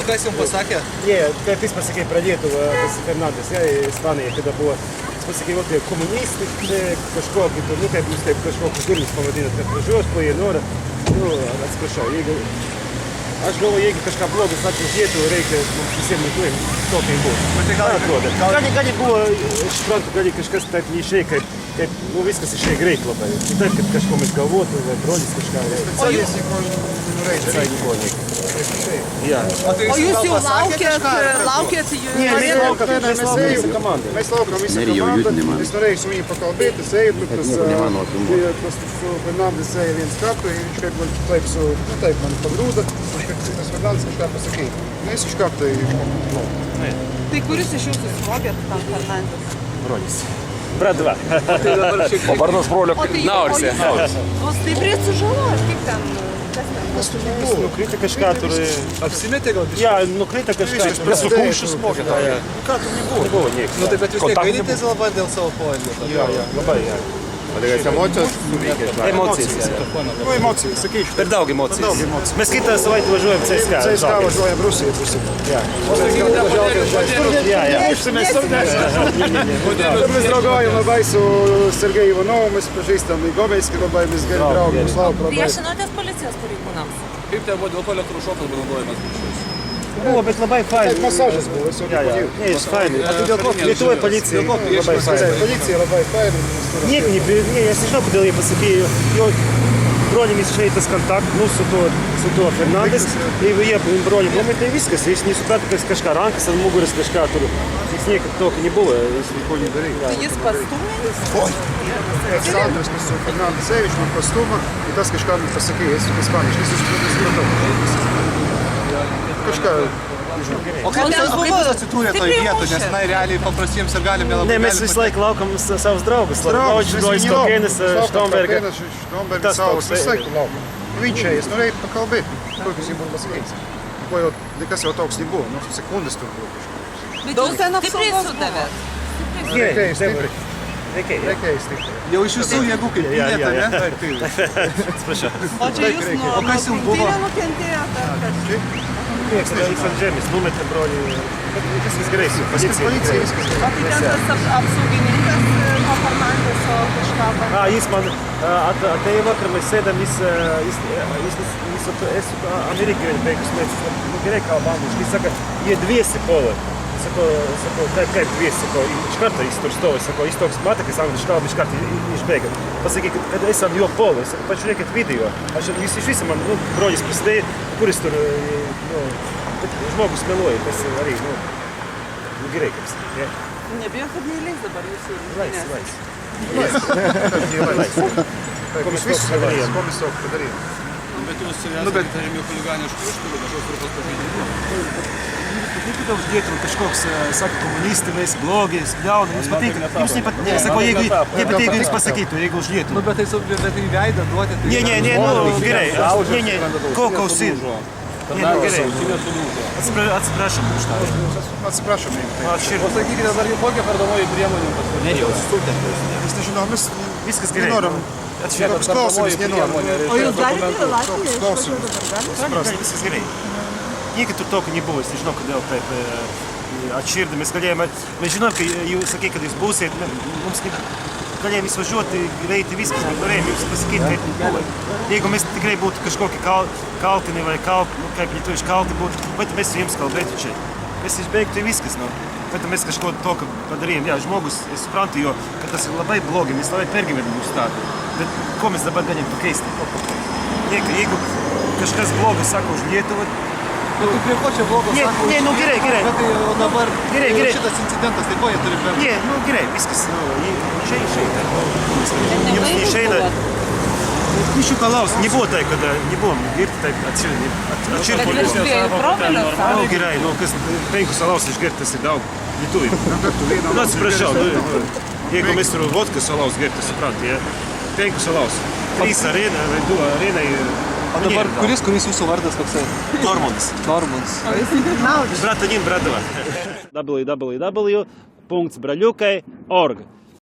kas jums pasakė? Ne, kaip jis pasakė, pradėtų tas Fernandes, Ispanija, kada buvo, jis pasakė, apie komunistai, kažkokį, nu, kaip jūs taip kažkokius durnius pavadinat, kad važiuos po jie norą, nu, atsiprašau, jeigu, aš galvoju, jeigu kažką blogus atveju vietų, reikia mums visiems lietuviam, tokiai buvo. Bet tai gal atrodo. Gal buvo, aš suprantu, gal kažkas taip neišėjo, kaip, nu, viskas išėjo greit labai. Taip, kad kažko mes galvotų, vai brolis kažką. O jūs jau laukėt jų? Ne, mes laukiam komandą. Mēs laukam visu komandu. Es norēju su viņu pakalbēt, es eju, bet tas Fernandes eja viens kartu, viņš kaip man taip man pagrūda, tas Fernandes kažką pasakīja. Mēs viņš kartai, Tai kuris iš jūsų smogėt tam Fernandes? Brolis. Brat 2. O vardas brolio Naursė. O stipriai sužalojot, kaip ten? Nukrita kažką turi. Apsimetė gal? Ja, nukrita kažką. Prie su kumščiu smogė. Ką tu nebuvo? Nebuvo nieks. Nu, tai bet jūs negailitės labai dėl savo poelgio? Ja, labai, ja. emocijos Emocijas. Nu, emocijos, sakyčiau. Per daug emocijos. Mes kitą savaitę važiuojam CSKA. CSKA važiuojam Rusijai. Mes draugaujam labai su Sergeju Ivanovu, mes pažįstam Gomeiskį labai, mes geri draugai, mus laukia labai. Priešinotės policijos pareigūnams? Kaip ten buvo, dėl ko elektrošokas buvo naudojamas? Buvo, bet labai fainai. Masažas buvo, es jau nepadėjau. Ne, jis fainai. Lietuvoje policija labai fainai. Policija labai fainai. Ne, aš nežinau, kodėl jie pasakėjo, jo brolimis išeitas kontakt, nu, su tuo Fernandes. Jeigu jie broliai numetė, tai viskas. Jis nesuprato, kad kažką rankas ant nugaras kažką turi. Jis niekad tokio nebuvo, jis nieko nedarėjo. Tai jis pastumė jūs? Sandras, kas su Fernandes Evič man pastuma, ir tas kažką man pasakėjo, jis ispaniškai, jis supratau. Kažką, O kaip jūs atsidūrė toj vietoj, nes na, realiai paprastiems ir galim nelabai... Ne, mes visą laiką laukiam savus draugus. Laučius, Kokenis, Štomberga. Štombergas savus, visą laiku laukiam. Viņš ejais, norėjo pakalbėti, kokius jį buvo pasakėjis. Ko jau, kas jau toks nebuvo, nu, sekundes tur buvo kažkas. Bet jūs ten apsaugos sudavėt? Reikėjais, taip. Reikėjais, taip. Jau iš visų jėgų kaip pynėte, ne? Atsiprašau. O čia jūs nuo krūtinę nukentėjot? Nieks ant žemės, numetė brolį. Viskas gerai su policija. O tai ten tas apsaugininkas nuo Fernandeso kažką bandė? Jis man atėjo vakar, mes sėdam, jis esu Amerikai 5 metus. Nu, gerai kalbam, jis saka, jie dviesi polai. Sako, kaip dviesi, sako, iš karto jis tur stovi, sako, jis toks matė, kai sako, iš karto išbėga. Pasakė, kad es ant jo polo, sako, pažiūrėkit video. Jis iš visi man, nu, brolis prisidėjo, kuris tur, nu, žmogus meluoja, tas arī, nu, gerai, kaip sakė. Nebijau, kad neįleis dabar jūsų rungtynės. Lais. Komisijos padarėjo. Bet jūs esate įtariami chuliganiškų išpuolių, kažkoks turbūt pažeidimų. Niekada uždėtum kažkoks, sako, komunistai, mes blogi, spjaunam, jums patinka. Jums nepatinka, sako, jeigu jums pasakytų, jeigu uždėtum. Nu, bet tai į veidą duoti, tai... Ne, nu, gerai, klausyt. Gerai, atsiprašom už tą. Atsiprašom, O sakykite, dar jau kokią kardomoji priemonė pasakyti? Ne, jau sutūtėm. mes nežinom, mes Viskas gerai. nenorim. Toks klausimas nenorim. O jūs galite Latvijoje Toks klausimas. Viskas gerai. Niekad tur tokio nebuvo, es nežinau, kodėl taip atširdi. Mes galėjome, mes žinom, kai jūs sakė, kad jūs būsiet, mums galėjome izvažiuoti, greitai viskas, bet norėjome jums pasakyti, kaip buvo. Jeigu mēs tikrai būtu kažkokie kaltini vai kaip lietuviši kalti būtu, bet mēs su jums kalbētu čia. Mēs izbeigtu viskas, nu. Bet mēs kažko tokio padarījām. Jā, žmogus, es suprantu, jo, ka tas ir labai blogi, mēs labai pergyvenam uz tādu. Bet ko mēs dabar galim pakeisti? Jeigu kažkas blogas saka uz Lietuvu, Nu, tai prie ko čia blogo sako? Ne, nu gerai. Bet tai dabar Gerai. šitas incidentas, tai ko jie turi bėgti? Ne, nu gerai, viskas, nu, išeina. Jums neišeina. Nišķu kā laus, nebuvo tai, kad nebuvom girti taip atširdi. Bet jūs prie promelio Nu, sako? gerai, nu, kas penku salaus išgert, tas ir daug lietuvių. Nu, atsiprašau, jeigu mēs tur vodka salaus gert, tas suprantu, ja? Penku salaus. 3 arena, vai 2 arenai. O dabar kuris jūsų vardas toksai? Normunds. Normunds. Bratanin, bratava. www.braliukai.org